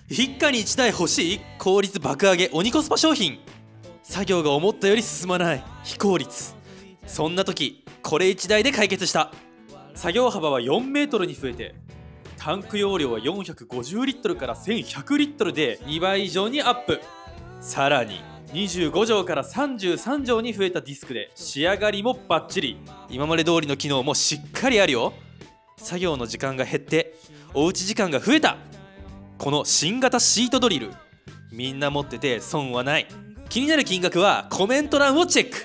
一家に一台欲しい効率爆上げ鬼コスパ商品。作業が思ったより進まない、非効率。そんな時これ1台で解決した。作業幅は4メートルに増えて、タンク容量は450リットルから1100リットルで2倍以上にアップ。さらに25畳から33畳に増えたディスクで仕上がりもバッチリ。今まで通りの機能もしっかりあるよ。作業の時間が減っておうち時間が増えた。この新型シートドリル、みんな持ってて損はない。気になる金額はコメント欄をチェック。